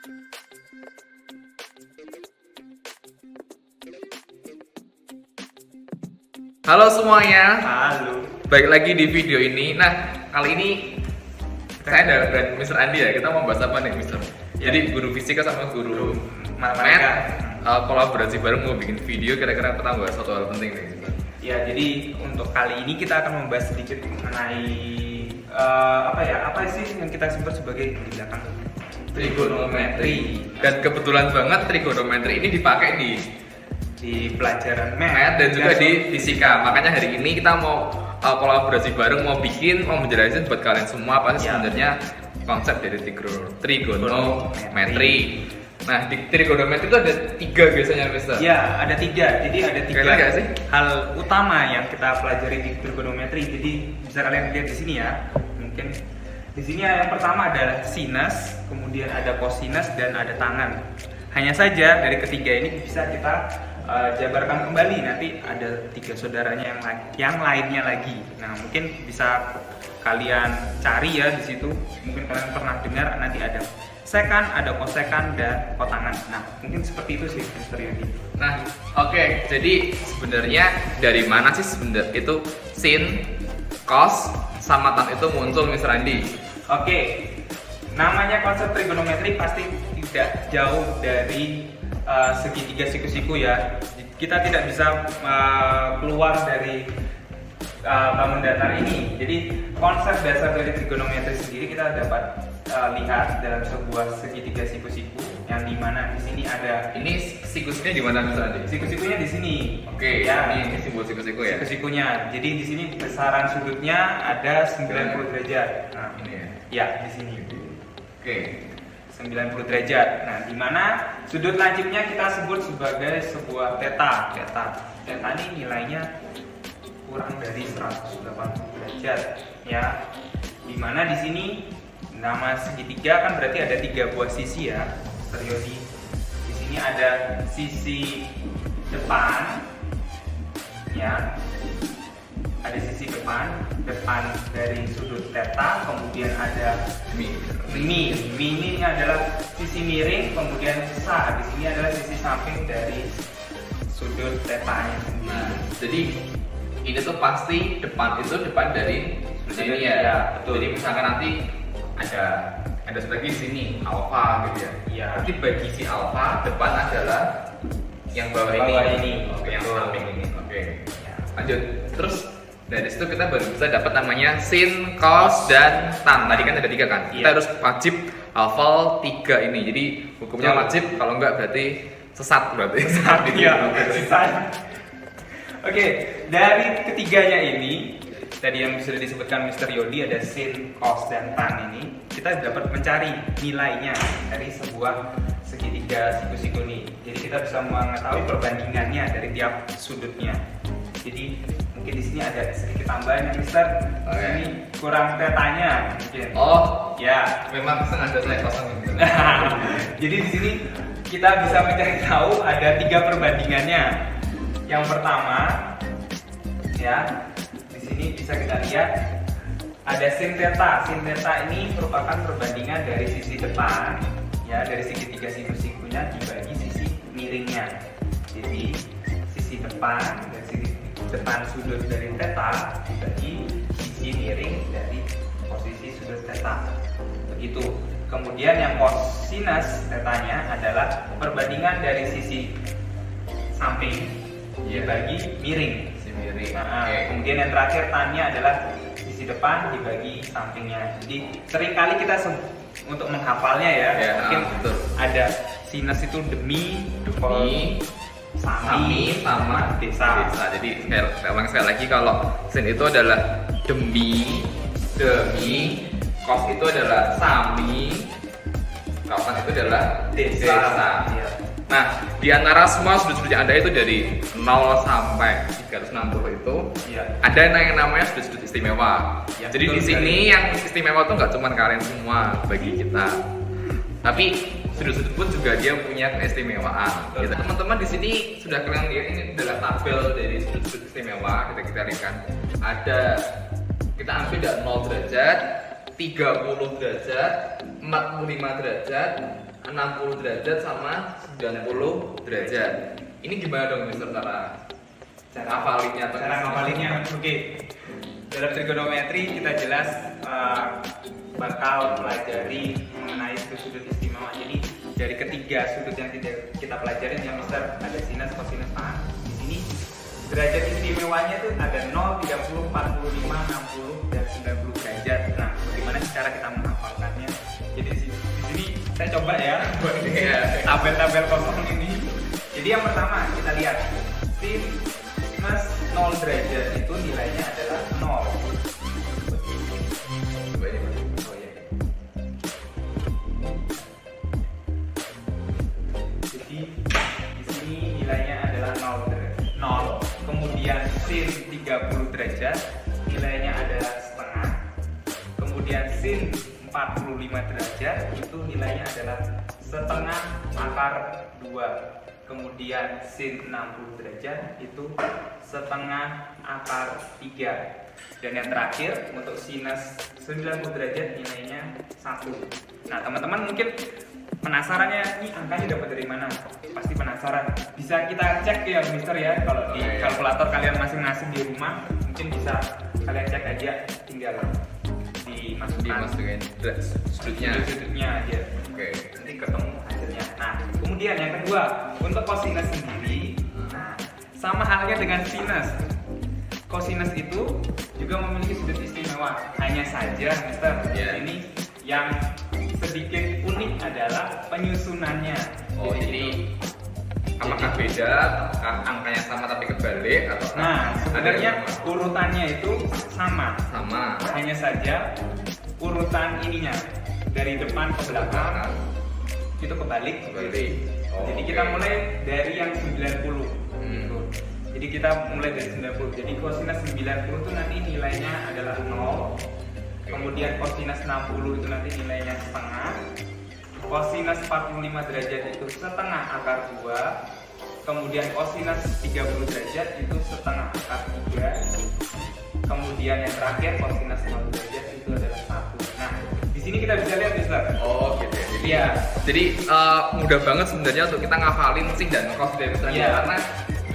Halo semuanya, Halo. balik lagi di video ini. Nah, kali ini saya dan Mr. Andi ya, kita mau bahas apa nih Mr.? Ya. Jadi guru fisika sama guru matematika. kolaborasi bareng mau bikin video, kira-kira kita bahas satu hal penting nih Mr. Ya, jadi untuk kali ini kita akan membahas sedikit mengenai apa sih yang kita sebut sebagai di belakang trigonometri. Dan kebetulan banget trigonometri ini dipakai di pelajaran math dan juga di fisika. Makanya hari ini kita mau kolaborasi bareng, mau menjelasin buat kalian semua apa sih sebenarnya konsep dari trigonometri. Nah, di trigonometri itu ada 3 biasanya, Mister. Ya, ada 3. Jadi ada 3 nggak sih? hal utama yang kita pelajari di trigonometri. Jadi bisa kalian lihat di sini ya. Mungkin di sini yang pertama adalah sinus, kemudian ada kosinus dan ada tangen. Hanya saja dari ketiga ini bisa kita jabarkan kembali, nanti ada 3 saudaranya yang lainnya lagi. Nah, mungkin bisa kalian cari ya di situ. Mungkin kalian pernah dengar nanti ada sekan, ada kosekan dan kotangan. Nah, mungkin seperti itu sih Mr. Yodi. Nah, oke. Jadi sebenarnya dari mana sih sebenarnya itu sin, cos, sama tan itu muncul, Mr. Andi? Oke, namanya konsep trigonometri pasti tidak jauh dari segitiga siku-siku ya. Kita tidak bisa keluar dari bangun datar ini. Jadi konsep dasar dari trigonometri sendiri kita dapat lihat dalam sebuah segitiga siku-siku yang dimana di sini ada sikusnya di mana, Mr. Andi? siku-sikunya di sini. Oke, ya. ini simbol siku-siku ya. Siku-sikunya. Jadi di sini besaran sudutnya ada 90 derajat. Nah, Ini ya. ya di sini. Oke. 90 derajat. Nah, di mana sudut lancipnya kita sebut sebagai sebuah theta. Theta ini nilainya kurang dari 180 derajat ya. Di mana di sini nama segitiga kan berarti ada 3 buah sisi ya, Yodi. Di sini ada sisi depan ya. Ada sisi depan dari sudut theta, kemudian ada mi ini adalah sisi miring, kemudian sa di sini adalah sisi samping dari sudut theta-nya sendiri. Nah, jadi ini tuh pasti depan dari ini ya. Ya, betul. Jadi misalkan nanti ada sebagai di sini alfa gitu ya. Iya. Nanti bagi si alfa depan adalah yang bawah ini. Oke, yang Betul. samping ini. Oke. Ya. Lanjut. Terus dari situ kita baru bisa dapat namanya sin, cos, dan tan. Tadi kan ada 3 kan. Kita Iya. harus wajib hafal 3 ini. Jadi hukumnya Betul. wajib, kalau enggak berarti sesat berarti. Sesat ini. Iya, sisanya. Oke, dari ketiganya ini tadi yang sudah disebutkan Mr. Yodi ada sin, cos, dan tan ini, kita dapat mencari nilainya dari sebuah segitiga siku-siku ini. Jadi kita bisa mengetahui perbandingannya dari tiap sudutnya. Jadi mungkin di sini ada sedikit tambahan ya, Mister. Oke. Ini kurang tetanya mungkin. Oh, Ya. memang sengaja saya kosong gitu. Jadi di sini kita bisa mencari tahu ada 3 perbandingannya. Yang pertama, ya, di sini bisa kita lihat ada sin theta. Sin theta ini merupakan perbandingan dari sisi depan, ya, dari segitiga siku-sikunya dibagi sisi miringnya. Jadi sisi depan dari sisi depan sudut dari theta dibagi sisi miring dari posisi sudut theta. Begitu. Kemudian yang kosinus tetanya adalah perbandingan dari sisi samping dibagi miring. Si miring. Nah, Oke. kemudian yang terakhir tannya adalah sisi depan dibagi sampingnya. Jadi seringkali kita untuk menghafalnya ya, Ya, mungkin betul. ada sinus itu demi, Demi, sami, sama desa. Jadi sekali lagi kalau sin itu adalah demi, cos itu adalah sami, kapan itu adalah desa. Ya. Nah, di antara semua sudut-sudut yang ada itu dari 0 sampai 360 itu Ya. ada yang namanya sudut-sudut istimewa. Ya, Jadi di betul sini sekali. yang istimewa tuh nggak cuma kalian semua bagi kita, tapi sudut-sudut pun juga dia punya keistimewaan. Betul. Gitu. Teman-teman di sini sudah kalian lihat ini adalah tabel dari sudut-sudut istimewa. Kita lihat kan ada, kita ambil dari 0 derajat, 30 derajat, 45 derajat, 60 derajat sama 90 derajat. Ini gimana dong Mister cara ngapalinnya? Cara ngapalinnya, oke. Dalam trigonometri kita jelas bakal pelajari mengenai sudut istimewa. Jadi dari ketiga sudut yang kita pelajarin yang Mister ada sinus, kosinus, tan. Di sini derajat istimewanya tuh ada 0, 30, 45, 60 dan 90 derajat. Nah, bagaimana cara kita menghafalkannya? Jadi di sini saya coba ya buat tabel-tabel kosong ini. Jadi yang pertama kita lihat sinus 0 derajat itu nilainya adalah 0. Coba ini Mas. Oh ya. Jadi di sini nilainya adalah 0. Kemudian sin 30 derajat nilainya adalah setengah. Kemudian sin 45 derajat itu nilainya adalah setengah akar 2. Kemudian sin 60 derajat itu setengah akar 3. Dan yang terakhir untuk sinus 90 derajat nilainya 1. Nah, teman-teman mungkin penasarannya, ini angkanya dapat dari mana? Pasti penasaran. Bisa kita cek ya Mister ya, kalau di kalkulator kalian masing-masing di rumah, mungkin bisa kalian cek aja, tinggal dimasukkan sudutnya aja. Oke. Nanti ketemu hasilnya. Nah, kemudian yang kedua, untuk kosinus sendiri, nah, sama halnya dengan sinus. Kosinus itu juga memiliki sudut istimewa. Hanya saja, Mister, ini yang sedikit unik adalah penyusunannya. Oh, jadi apakah beda? Apakah angkanya sama tapi kebalik atau? Nah, sebenarnya urutannya itu sama. Hanya saja urutan ininya dari depan ke belakang itu kebalik. Oh, jadi kita mulai dari yang 90. Gitu. Jadi kita mulai dari 90. Jadi kosinus 90 itu nanti nilainya adalah 0. Kemudian kosinus 60 itu nanti nilainya setengah. Kosinus 45 derajat itu setengah akar 2. Kemudian kosinus 30 derajat itu setengah akar 3. Kemudian yang terakhir kosinus 0 derajat itu adalah 1. Nah, di sini kita bisa lihat Mister. Oh, gitu ya. Jadi mudah banget sebenarnya untuk kita ngafalin sin dan cos dari misalnya karena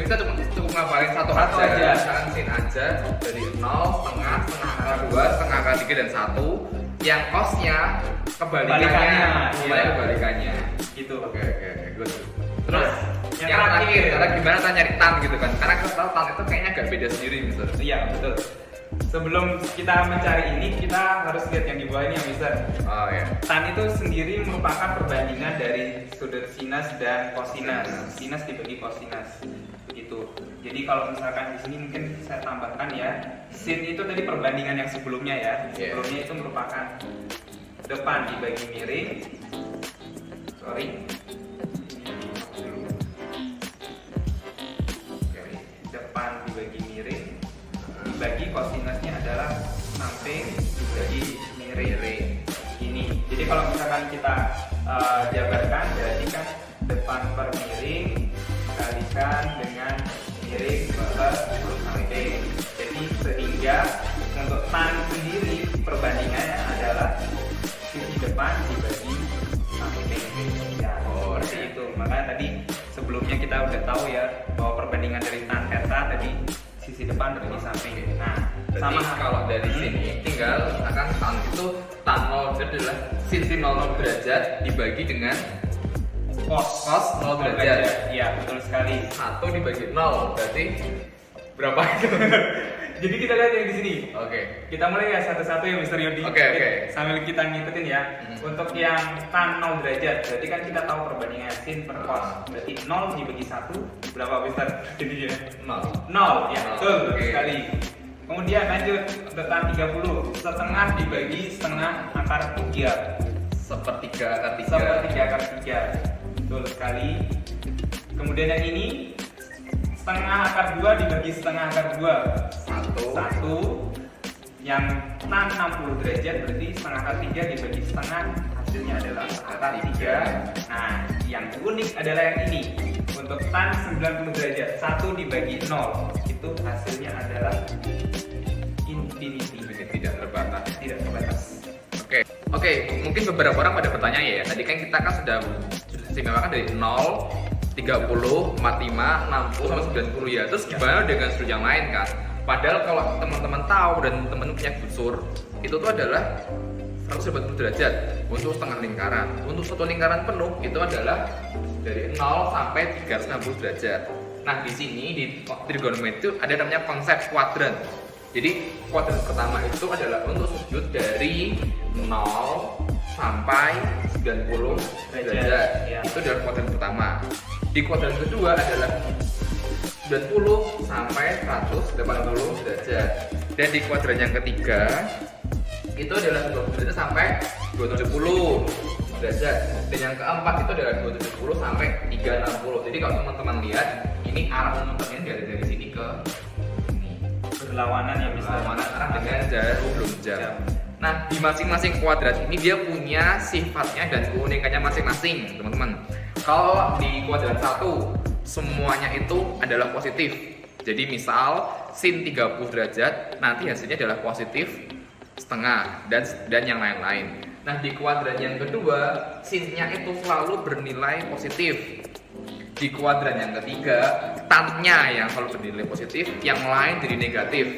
kita cukup ngafalin satu aja. Misalkan sin aja dari 0, setengah akar 2, setengah akar 3 dan 1. Yang cosnya kebalikannya. Gitu. Oke, good. Terus yang terakhir, gimana kita nyari tan gitu kan? Karena kita tahu tan itu kayaknya agak beda sendiri Mister. Iya, betul. Sebelum kita mencari ini, kita harus lihat yang di bawah ini ya Mister. Oh ya. Tan itu sendiri merupakan perbandingan dari sudut sinus dan kosinus. Sinus dibagi kosinus. Begitu. Jadi kalau misalkan di sini mungkin saya tambahkan ya, sin itu tadi perbandingan yang sebelumnya ya. Sebelumnya itu merupakan depan dibagi miring. Depan dibagi miring. Dibagi kosinusnya adalah samping dibagi miring. Ini. Jadi kalau misalkan kita jabarkan, berarti kan depan per miring dikalikan dengan miring per samping. Jadi sehingga untuk tan sendiri perbandingannya adalah sisi depan dibagi samping. Ya, seperti itu. Makanya tadi sebelumnya kita udah tahu ya bahwa perbandingan dari tan theta tadi sisi depan dibagi samping. Nah, sama kalau dari sini tinggal akan tan itu tan 0 adalah sin 0 derajat dibagi dengan cos 0 derajat. Iya, betul sekali. 1 dibagi 0 berarti berapa itu? Jadi kita lihat yang di sini. Oke. Kita mulai ya satu-satu ya Mister Yodi. Oke. Sambil kita ngikutin ya. Untuk yang tan 0 derajat, berarti kan kita tahu perbandingan sin per cos. Berarti 0 dibagi 1 berapa Mister? Jadinya 0. Ya, betul sekali. Kemudian lanjut untuk tan 30, setengah dibagi setengah akar 3. Sepertiga akar 3. Sepertiga akar 3. Betul sekali. Kemudian yang ini setengah akar 2 dibagi setengah akar 2. 1. Yang tan 60 derajat berarti setengah akar 3 dibagi setengah, hasilnya adalah akar 3. Nah, yang unik adalah yang ini. Untuk tan 90 derajat 1 dibagi 0 itu hasilnya adalah infinity. Tidak terbatas. Tidak terbatas. Oke. Oke, mungkin beberapa orang pada bertanya ya. Tadi kan kita kan sudah istimewakan dari 0, 30, 45, 60 sampai 90 ya. Terus gimana dengan sudut yang lain kan? Padahal kalau teman-teman tahu dan teman-teman punya busur, itu tuh adalah 180 derajat untuk setengah lingkaran. Untuk satu lingkaran penuh itu adalah dari 0 sampai 360 derajat. Nah, di sini di trigonometri itu ada namanya konsep kuadran. Jadi kuadran pertama itu adalah untuk sudut dari 0 sampai 90 derajat. Ya. Itu adalah kuadran pertama. Di kuadran kedua adalah 90 sampai 180 derajat. Dan di kuadran yang ketiga itu adalah 20 derajat sampai 270 derajat. Dan yang keempat itu adalah 270 sampai 360. Jadi kalau teman-teman lihat, ini arah momentumnya dari sini ke Berlawanan ya, bisa berlawanan arah dengan jarum jam. Nah, di masing-masing kuadrat ini dia punya sifatnya dan keunikannya masing-masing, teman-teman. Kalau di kuadran 1 semuanya itu adalah positif. Jadi misal sin 30 derajat, nanti hasilnya adalah positif setengah dan yang lain-lain. Nah, di kuadran yang kedua, sinnya itu selalu bernilai positif. Di kuadran yang ketiga, tannya yang selalu bernilai positif, yang lain jadi negatif.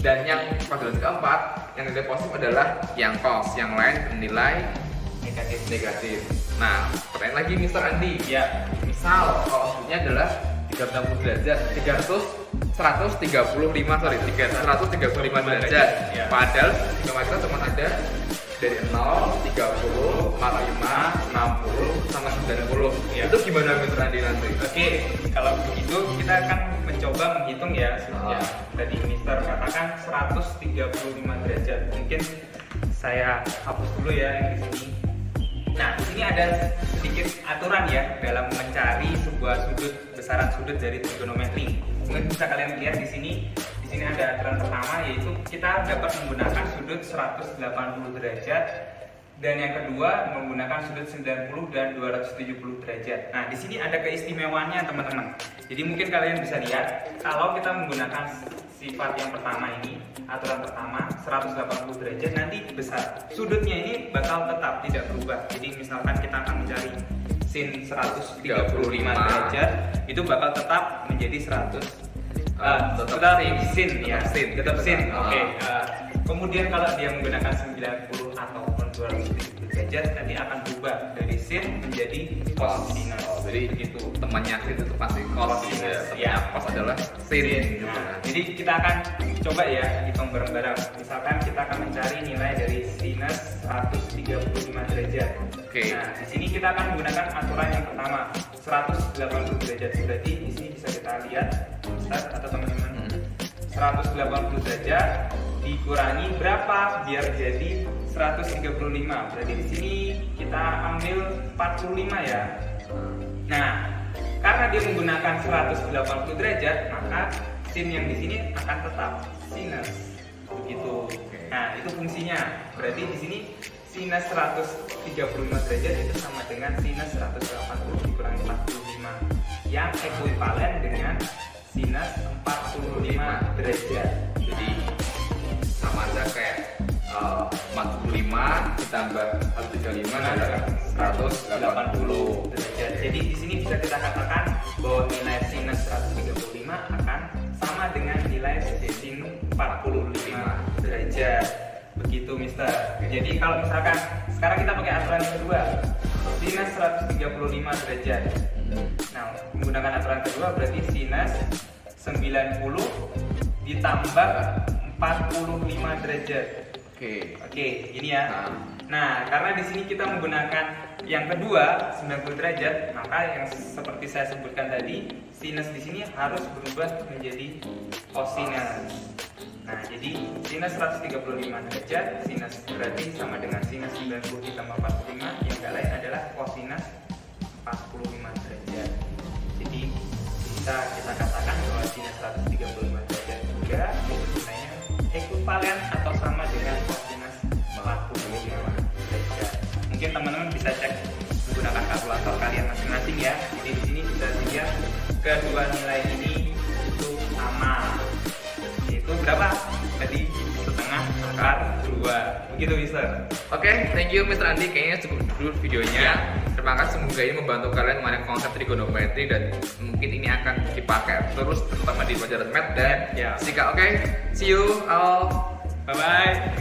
Dan yang kuadran keempat, yang nilai positif adalah yang cos, yang lain bernilai negatif. Nah, pertanyaan lagi Mr. Andi. Ya. Misal kalau sudutnya adalah 360 derajat, 135 derajat. Ya. Padahal di kita cuma ada dari 0, 30, 45, 60 sama 90. Ya. Itu gimana Mr. Andi nanti? Oke, kalau begitu kita akan mencoba menghitung ya. Ya, tadi Mister katakan 135 derajat. Mungkin saya hapus dulu ya yang di sini. Nah, di sini ada sedikit aturan ya dalam mencari sebuah sudut, besaran sudut dari trigonometri. Mungkin bisa kalian lihat di sini. Di sini ada aturan pertama, yaitu kita dapat menggunakan sudut 180 derajat, dan yang kedua menggunakan sudut 90 dan 270 derajat. Nah, di sini ada keistimewaannya teman-teman. Jadi mungkin kalian bisa lihat kalau kita menggunakan sifat yang pertama ini, aturan pertama 180 derajat, nanti besar sudutnya ini bakal tetap tidak berubah. Jadi misalkan kita akan mencari sin 135 derajat, itu bakal tetap menjadi 100 tetap sin. Oke. Kemudian kalau dia menggunakan 90 ataupun 270 derajat, nanti akan berubah dari sin menjadi cosinus. Jadi begitu temannya sin itu pasti cosinus. Ya, cos adalah sin. Nah, jadi kita akan coba ya hitung bareng-bareng. Misalkan kita akan mencari nilai dari sinus 135 derajat. Oke. Nah, di sini kita akan menggunakan aturan yang pertama 180 derajat. Berarti di sini bisa kita lihat, Ustaz atau teman-teman, 180 derajat dikurangi berapa biar jadi 135. Berarti di sini kita ambil 45 ya. Nah, karena dia menggunakan 180 derajat, maka sin yang di sini akan tetap sinus. Begitu. Nah, itu fungsinya. Berarti di sini sinus 135 derajat itu sama dengan sinus 180 dikurangi 45, yang ekuivalen dengan sinus 45 derajat. Jadi sama aja kayak 45 ditambah 135 adalah 180 derajat. Jadi di sini bisa kita katakan bahwa nilai sinus 135 akan sama dengan nilai sin 45 derajat. Begitu Mister. Jadi kalau misalkan sekarang kita pakai aturan yang kedua, sinus 135 derajat. Nah, menggunakan aturan kedua berarti sinus 90 ditambah 45 derajat. Oke, ini ya. Nah, karena di sini kita menggunakan yang kedua 90 derajat, maka yang seperti saya sebutkan tadi, sinus di sini harus berubah menjadi cosinus. Nah, jadi sinus 135 derajat, sinus berarti sama dengan sinus 90 ditambah 45, yang gak lain adalah cosinus 45 derajat. Jadi bisa kita katakan bahwa sinus 135 derajat juga itu sebenarnya ekuivalen atau sama dengan cosinus 45 derajat. Mungkin teman-teman bisa cek menggunakan kalkulator kalian masing-masing ya. Jadi di sini bisa dilihat kedua nilai ini itu sama. Itu berapa? Tadi setengah akar 2. Mungkin Gitu, Mister. Oke, thank you Mr. Andi. Kayaknya cukup dulu videonya. Terima kasih, semoga ini membantu kalian mengenai konsep trigonometri dan mungkin ini akan dipakai terus terutama di pelajaran math dan Ya. fisika. Oke, see you all. Bye bye.